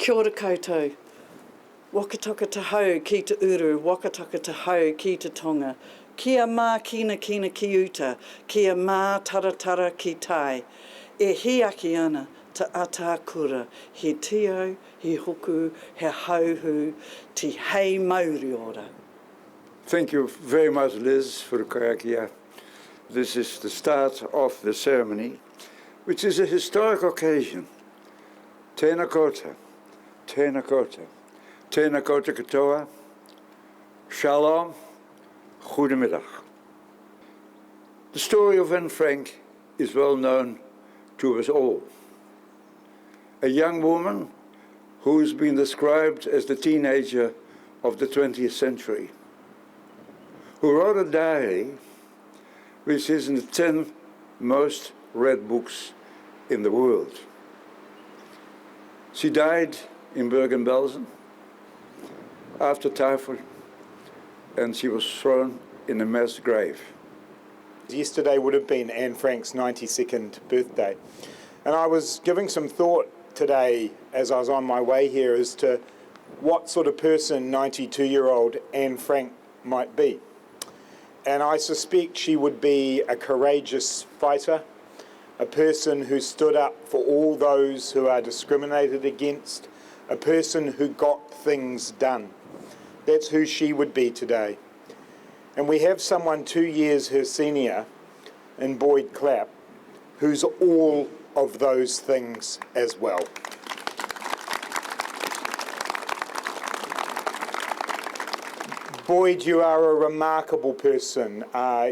Kia ora koutou. Wakataka te hau ki te uru, wakataka te hau ki te tonga. Kia mā kina kina ki uta, kia mā taratara ki tai. E hiaki ana te atākura, he tio, he hoku, he hauhu, te hei mauri ora. Thank you very much, Liz, for the karakia. This is the start of the ceremony, which is a historic occasion. Tēnā koutou, tēnā koutou, tēnā koutou katoa, shalom, goedemiddag. The story of Anne Frank is well known to us all. A young woman who's been described as the teenager of the 20th century, who wrote a diary which is in the 10 most read books in the world. She died in Bergen-Belsen after typhoid, and she was thrown in a mass grave. Yesterday would have been Anne Frank's 92nd birthday, and I was giving some thought today as I was on my way here as to what sort of person 92-year-old Anne Frank might be. And I suspect she would be a courageous fighter, a person who stood up for all those who are discriminated against, a person who got things done. That's who she would be today. And we have someone 2 years her senior in Boyd Klap, who's all of those things as well. Boyd, you are a remarkable person.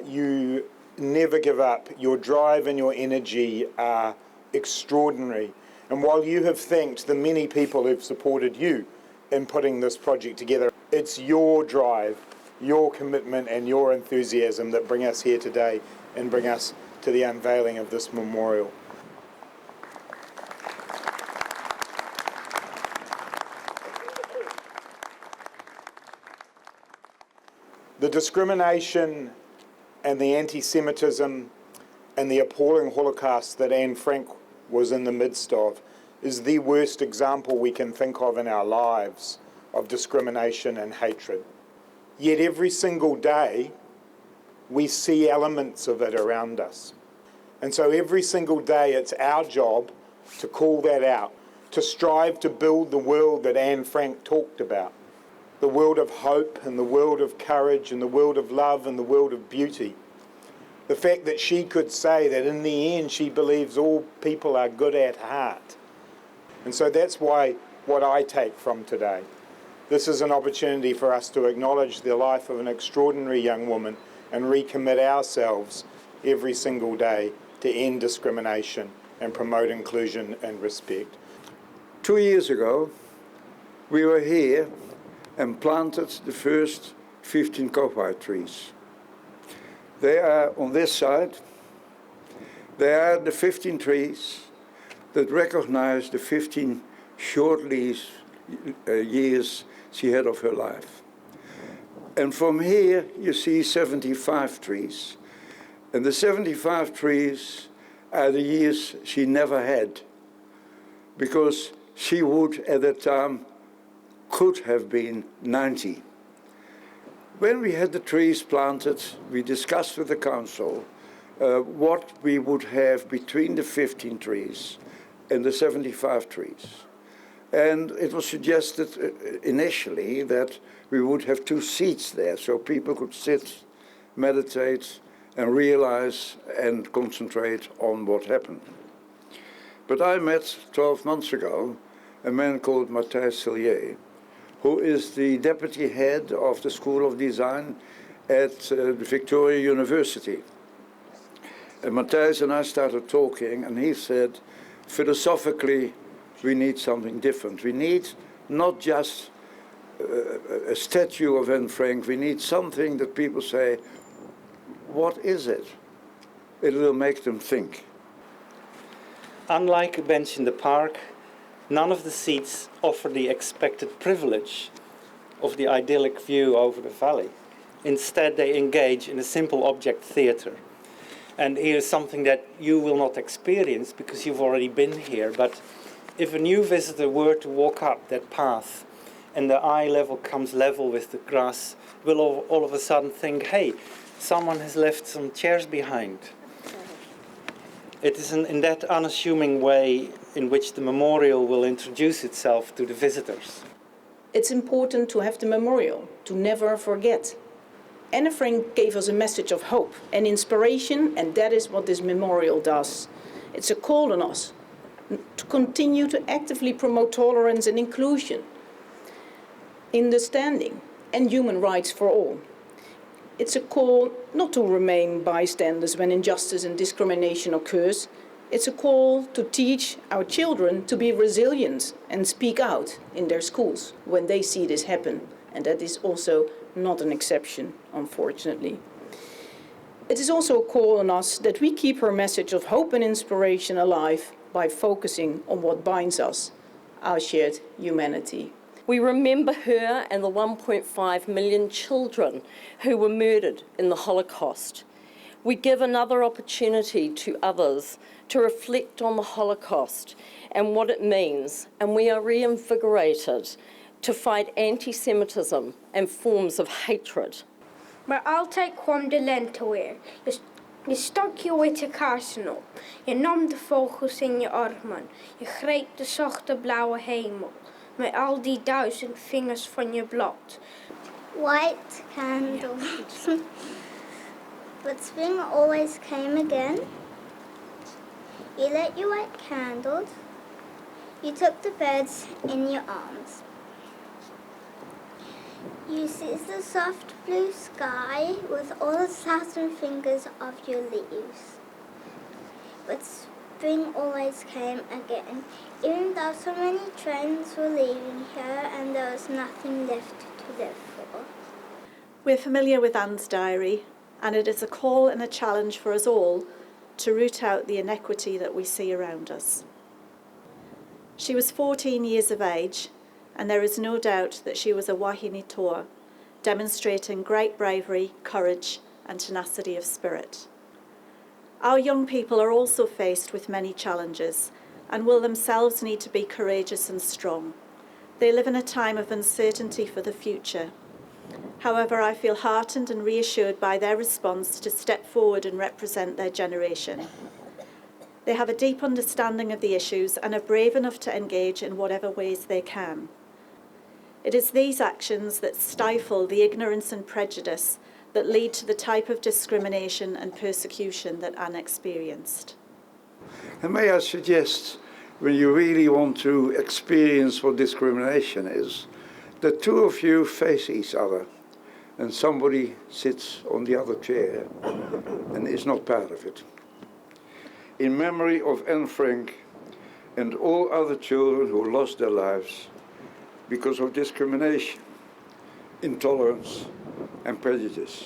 You never give up. Your drive and your energy are extraordinary. And while you have thanked the many people who've supported you in putting this project together, it's your drive, your commitment and your enthusiasm that bring us here today and bring us to the unveiling of this memorial. The discrimination and the anti-Semitism and the appalling Holocaust that Anne Frank was in the midst of is the worst example we can think of in our lives of discrimination and hatred. Yet every single day we see elements of it around us. And so every single day it's our job to call that out, to strive to build the world that Anne Frank talked about. The world of hope and the world of courage and the world of love and the world of beauty. The fact that she could say that in the end she believes all people are good at heart. And so that's why what I take from today. This is an opportunity for us to acknowledge the life of an extraordinary young woman and recommit ourselves every single day to end discrimination and promote inclusion and respect. 2 years ago, we were here and planted the first 15 kopā trees. They are on this side. They are the 15 trees that recognize the 15 short years she had of her life. And from here you see 75 trees. And the 75 trees are the years she never had, because she would at that time could have been 90. When we had the trees planted, we discussed with the council what we would have between the 15 trees and the 75 trees. And it was suggested initially that we would have 2 seats there so people could sit, meditate, and realize and concentrate on what happened. But I met 12 months ago a man called Matthijs Siljee, who is the deputy head of the School of Design at Victoria University. And Matthijs and I started talking, and he said, philosophically, we need something different. We need not just a statue of Anne Frank, we need something that people say, what is it? It will make them think. Unlike a bench in the park, none of the seats offer the expected privilege of the idyllic view over the valley. Instead, they engage in a simple object theatre. And here's something that you will not experience because you've already been here, but if a new visitor were to walk up that path and the eye level comes level with the grass, will all of a sudden think, hey, someone has left some chairs behind. It is in that unassuming way in which the memorial will introduce itself to the visitors. It's important to have the memorial, to never forget. Anne Frank gave us a message of hope and inspiration, and that is what this memorial does. It's a call on us to continue to actively promote tolerance and inclusion, understanding, and human rights for all. It's a call not to remain bystanders when injustice and discrimination occurs. It's a call to teach our children to be resilient and speak out in their schools when they see this happen. And that is also not an exception, unfortunately. It is also a call on us that we keep her message of hope and inspiration alive by focusing on what binds us, our shared humanity. We remember her and the 1.5 million children who were murdered in the Holocaust. We give another opportunity to others to reflect on the Holocaust and what it means, and we are reinvigorated to fight anti-Semitism and forms of hatred. Maar altijd kwam de lente weer. Je stak je witte kaarsen op. Je nam de vogels in je armen. Je greep de zachte blauwe hemel. Met al die 1000 vingers van je blad. White candles. But spring always came again. You lit your white candles. You took the birds in your arms. You seized the soft blue sky with all the 1,000 fingers of your leaves. But spring always came again, even though so many trains were leaving here and there was nothing left to live for. We're familiar with Anne's diary, and it is a call and a challenge for us all to root out the inequity that we see around us. She was 14 years of age, and there is no doubt that she was a wahine toa, demonstrating great bravery, courage, and tenacity of spirit. Our young people are also faced with many challenges and will themselves need to be courageous and strong. They live in a time of uncertainty for the future. However, I feel heartened and reassured by their response to step forward and represent their generation. They have a deep understanding of the issues and are brave enough to engage in whatever ways they can. It is these actions that stifle the ignorance and prejudice that lead to the type of discrimination and persecution that Anne experienced. And may I suggest, when you really want to experience what discrimination is, that two of you face each other and somebody sits on the other chair and is not part of it. In memory of Anne Frank and all other children who lost their lives because of discrimination, intolerance, and prejudice.